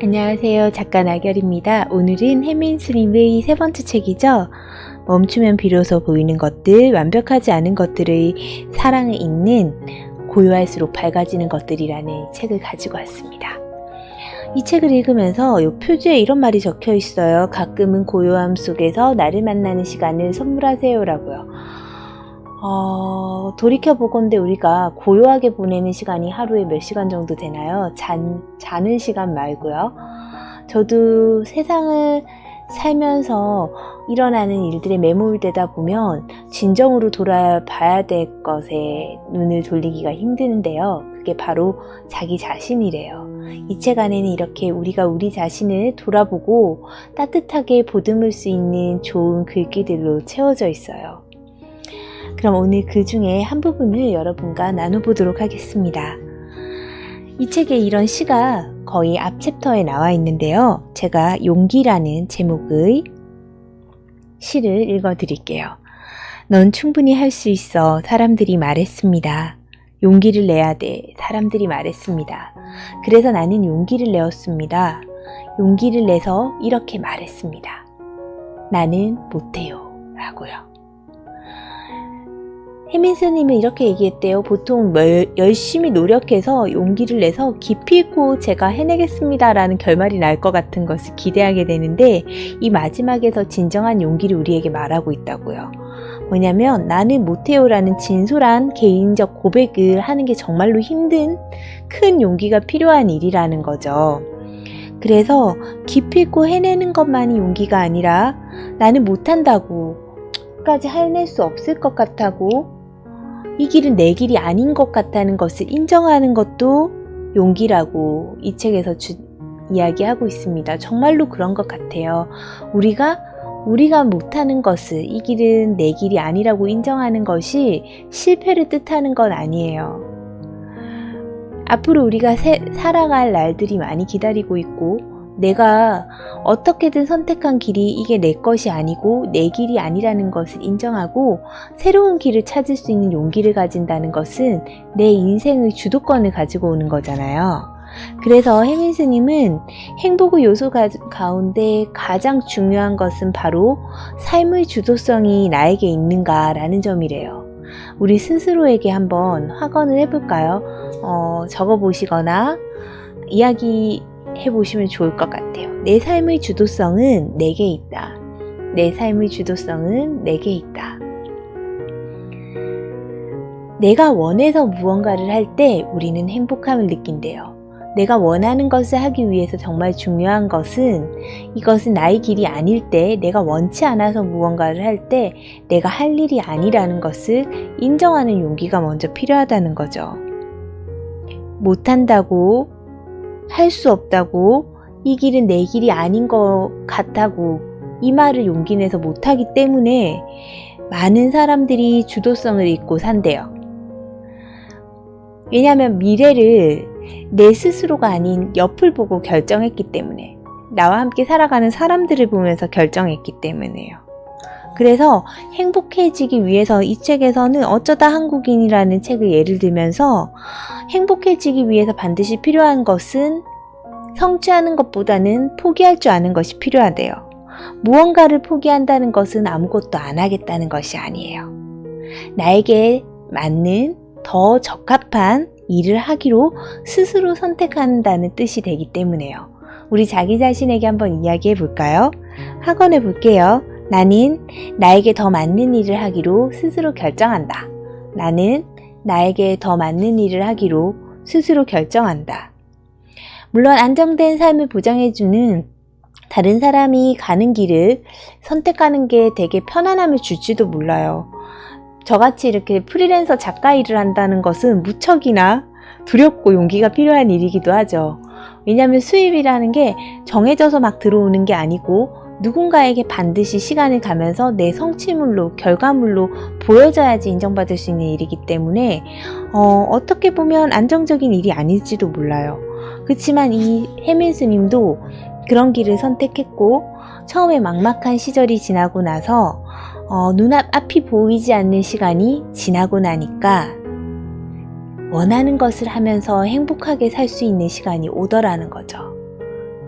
안녕하세요. 작가 나결입니다. 오늘은 해민스님의 세 번째 책이죠. 멈추면 비로소 보이는 것들, 완벽하지 않은 것들의 사랑에 있는 고요할수록 밝아지는 것들이라는 책을 가지고 왔습니다. 이 책을 읽으면서 이 표지에 이런 말이 적혀 있어요. 가끔은 고요함 속에서 나를 만나는 시간을 선물하세요 라고요. 돌이켜보건대 우리가 고요하게 보내는 시간이 하루에 몇 시간 정도 되나요? 자는 시간 말고요. 저도 세상을 살면서 일어나는 일들에 매몰되다 보면 진정으로 돌아봐야 될 것에 눈을 돌리기가 힘드는데요. 그게 바로 자기 자신이래요. 이 책 안에는 이렇게 우리가 우리 자신을 돌아보고 따뜻하게 보듬을 수 있는 좋은 글귀들로 채워져 있어요. 그럼 오늘 그 중에 한 부분을 여러분과 나눠보도록 하겠습니다. 이 책에 이런 시가 거의 앞 챕터에 나와 있는데요. 제가 용기라는 제목의 시를 읽어드릴게요. 넌 충분히 할 수 있어. 사람들이 말했습니다. 용기를 내야 돼. 사람들이 말했습니다. 그래서 나는 용기를 내었습니다. 용기를 내서 이렇게 말했습니다. 나는 못해요. 라고요. 해민스님은 이렇게 얘기했대요. 보통 열심히 노력해서 용기를 내서 기필코 제가 해내겠습니다 라는 결말이 날 것 같은 것을 기대하게 되는데 이 마지막에서 진정한 용기를 우리에게 말하고 있다고요. 뭐냐면 나는 못해요 라는 진솔한 개인적 고백을 하는 게 정말로 힘든 큰 용기가 필요한 일이라는 거죠. 그래서 기필코 해내는 것만이 용기가 아니라 나는 못한다고 끝까지 해낼 수 없을 것 같다고 이 길은 내 길이 아닌 것 같다는 것을 인정하는 것도 용기라고 이 책에서 이야기하고 있습니다. 정말로 그런 것 같아요. 우리가 못하는 것을 이 길은 내 길이 아니라고 인정하는 것이 실패를 뜻하는 건 아니에요. 앞으로 우리가 살아갈 날들이 많이 기다리고 있고 내가 어떻게든 선택한 길이 이게 내 것이 아니고 내 길이 아니라는 것을 인정하고 새로운 길을 찾을 수 있는 용기를 가진다는 것은 내 인생의 주도권을 가지고 오는 거잖아요. 그래서 해민스님은 행복의 요소 가운데 가장 중요한 것은 바로 삶의 주도성이 나에게 있는가라는 점이래요. 우리 스스로에게 한번 확언을 해볼까요? 적어보시거나 이야기 해보시면 좋을 것 같아요. 내 삶의 주도성은 내게 있다. 내 삶의 주도성은 내게 있다. 내가 원해서 무언가를 할 때 우리는 행복함을 느낀대요. 내가 원하는 것을 하기 위해서 정말 중요한 것은 이것은 나의 길이 아닐 때 내가 원치 않아서 무언가를 할 때 내가 할 일이 아니라는 것을 인정하는 용기가 먼저 필요하다는 거죠. 못한다고 할 수 없다고 이 길은 내 길이 아닌 것 같다고 이 말을 용기 내서 못하기 때문에 많은 사람들이 주도성을 잃고 산대요. 왜냐하면 미래를 내 스스로가 아닌 옆을 보고 결정했기 때문에 나와 함께 살아가는 사람들을 보면서 결정했기 때문에요. 그래서 행복해지기 위해서 이 책에서는 어쩌다 한국인이라는 책을 예를 들면서 행복해지기 위해서 반드시 필요한 것은 성취하는 것보다는 포기할 줄 아는 것이 필요하대요. 무언가를 포기한다는 것은 아무것도 안 하겠다는 것이 아니에요. 나에게 맞는 더 적합한 일을 하기로 스스로 선택한다는 뜻이 되기 때문에요. 우리 자기 자신에게 한번 이야기해 볼까요? 학원해 볼게요. 나는 나에게 더 맞는 일을 하기로 스스로 결정한다. 나는 나에게 더 맞는 일을 하기로 스스로 결정한다. 물론 안정된 삶을 보장해주는 다른 사람이 가는 길을 선택하는 게 되게 편안함을 줄지도 몰라요. 저같이 이렇게 프리랜서 작가 일을 한다는 것은 무척이나 두렵고 용기가 필요한 일이기도 하죠. 왜냐하면 수입이라는 게 정해져서 막 들어오는 게 아니고 누군가에게 반드시 시간을 가면서 내 성취물로, 결과물로 보여져야지 인정받을 수 있는 일이기 때문에 어떻게 보면 안정적인 일이 아닐지도 몰라요. 그렇지만 이 해민스님도 그런 길을 선택했고 처음에 막막한 시절이 지나고 나서 눈앞이 보이지 않는 시간이 지나고 나니까 원하는 것을 하면서 행복하게 살 수 있는 시간이 오더라는 거죠.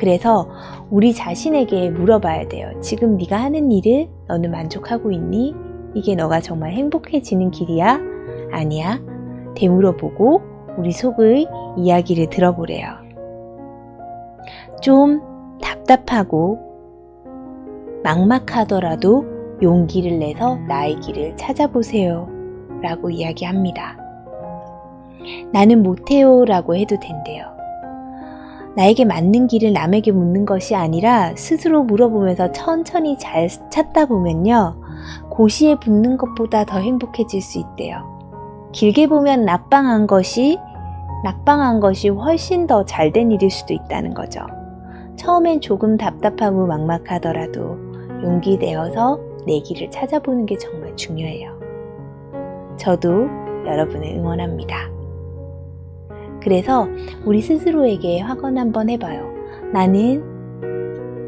그래서 우리 자신에게 물어봐야 돼요. 지금 네가 하는 일을 너는 만족하고 있니? 이게 너가 정말 행복해지는 길이야? 아니야? 되물어보고 우리 속의 이야기를 들어보래요. 좀 답답하고 막막하더라도 용기를 내서 나의 길을 찾아보세요 라고 이야기합니다. 나는 못해요 라고 해도 된대요. 나에게 맞는 길을 남에게 묻는 것이 아니라 스스로 물어보면서 천천히 잘 찾다 보면요, 고시에 붙는 것보다 더 행복해질 수 있대요. 길게 보면 낙방한 것이 훨씬 더 잘된 일일 수도 있다는 거죠. 처음엔 조금 답답하고 막막하더라도 용기 내어서 내 길을 찾아보는 게 정말 중요해요. 저도 여러분을 응원합니다. 그래서 우리 스스로에게 확언 한번 해봐요. 나는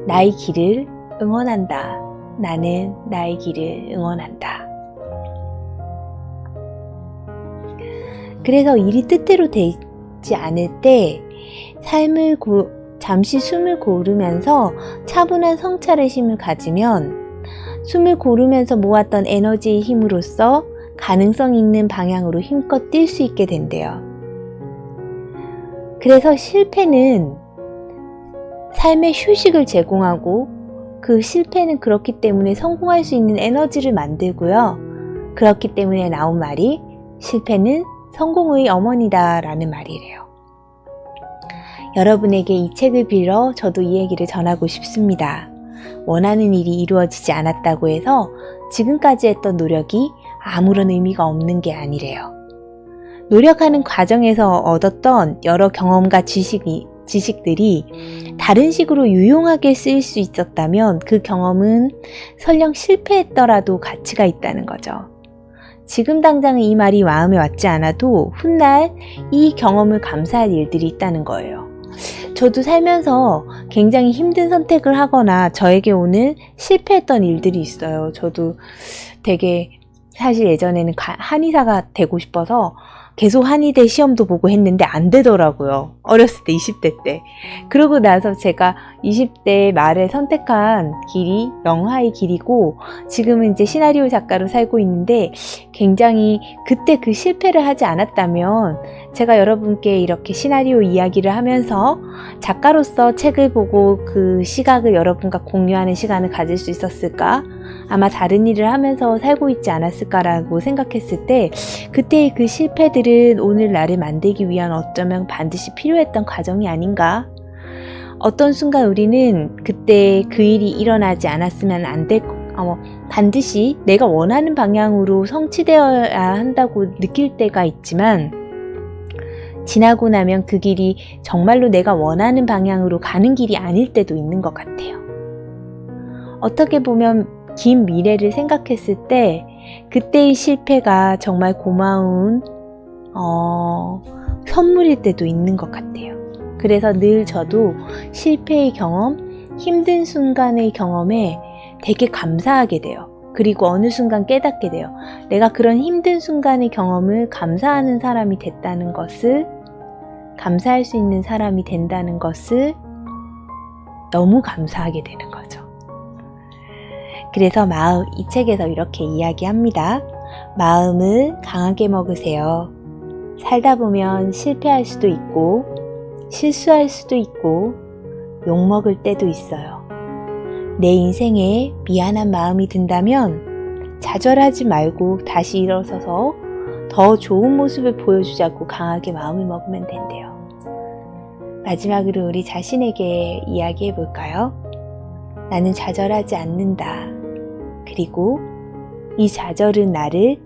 나의 길을 응원한다. 나는 나의 길을 응원한다. 그래서 일이 뜻대로 되지 않을 때 잠시 숨을 고르면서 차분한 성찰의 힘을 가지면 숨을 고르면서 모았던 에너지의 힘으로써 가능성 있는 방향으로 힘껏 뛸 수 있게 된대요. 그래서 실패는 삶의 휴식을 제공하고 그 실패는 그렇기 때문에 성공할 수 있는 에너지를 만들고요. 그렇기 때문에 나온 말이 실패는 성공의 어머니다 라는 말이래요. 여러분에게 이 책을 빌어 저도 이 얘기를 전하고 싶습니다. 원하는 일이 이루어지지 않았다고 해서 지금까지 했던 노력이 아무런 의미가 없는 게 아니래요. 노력하는 과정에서 얻었던 여러 경험과 지식들이 다른 식으로 유용하게 쓰일 수 있었다면 그 경험은 설령 실패했더라도 가치가 있다는 거죠. 지금 당장은 이 말이 마음에 왔지 않아도 훗날 이 경험을 감사할 일들이 있다는 거예요. 저도 살면서 굉장히 힘든 선택을 하거나 저에게 오는 실패했던 일들이 있어요. 저도 되게 사실 예전에는 한의사가 되고 싶어서 계속 한의대 시험도 보고 했는데 안 되더라고요. 어렸을 때 20대 때. 그러고 나서 제가 20대 말에 선택한 길이 영화의 길이고 지금은 이제 시나리오 작가로 살고 있는데 굉장히 그때 그 실패를 하지 않았다면 제가 여러분께 이렇게 시나리오 이야기를 하면서 작가로서 책을 보고 그 시각을 여러분과 공유하는 시간을 가질 수 있었을까? 아마 다른 일을 하면서 살고 있지 않았을까라고 생각했을 때 그때의 그 실패들은 오늘 나를 만들기 위한 어쩌면 반드시 필요했던 과정이 아닌가? 어떤 순간 우리는 그때 그 일이 일어나지 않았으면 안 될, 반드시 내가 원하는 방향으로 성취되어야 한다고 느낄 때가 있지만 지나고 나면 그 길이 정말로 내가 원하는 방향으로 가는 길이 아닐 때도 있는 것 같아요. 어떻게 보면 긴 미래를 생각했을 때 그때의 실패가 정말 고마운 선물일 때도 있는 것 같아요. 그래서 늘 저도 실패의 경험, 힘든 순간의 경험에 되게 감사하게 돼요. 그리고 어느 순간 깨닫게 돼요. 내가 그런 힘든 순간의 경험을 감사하는 사람이 됐다는 것을, 감사할 수 있는 사람이 된다는 것을 너무 감사하게 되는 거죠. 그래서 이 책에서 이렇게 이야기합니다. 마음을 강하게 먹으세요. 살다 보면 실패할 수도 있고 실수할 수도 있고 욕먹을 때도 있어요. 내 인생에 미안한 마음이 든다면 좌절하지 말고 다시 일어서서 더 좋은 모습을 보여주자고 강하게 마음을 먹으면 된대요. 마지막으로 우리 자신에게 이야기해 볼까요? 나는 좌절하지 않는다. 그리고 이 좌절은 나를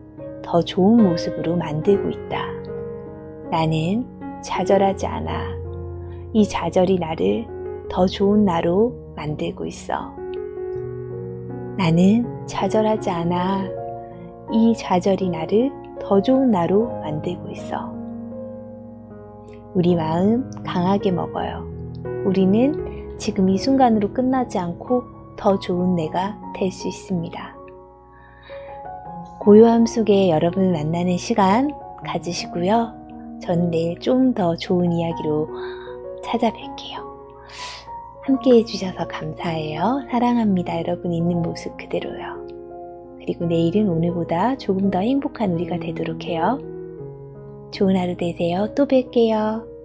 더 좋은 모습으로 만들고 있다. 나는 좌절하지 않아. 이 좌절이 나를 더 좋은 나로 만들고 있어. 나는 좌절하지 않아. 이 좌절이 나를 더 좋은 나로 만들고 있어. 우리 마음 강하게 먹어요. 우리는 지금 이 순간으로 끝나지 않고 더 좋은 내가 될 수 있습니다. 고요함 속에 여러분을 만나는 시간 가지시고요. 저는 내일 좀 더 좋은 이야기로 찾아뵐게요. 함께 해주셔서 감사해요. 사랑합니다. 여러분 있는 모습 그대로요. 그리고 내일은 오늘보다 조금 더 행복한 우리가 되도록 해요. 좋은 하루 되세요. 또 뵐게요.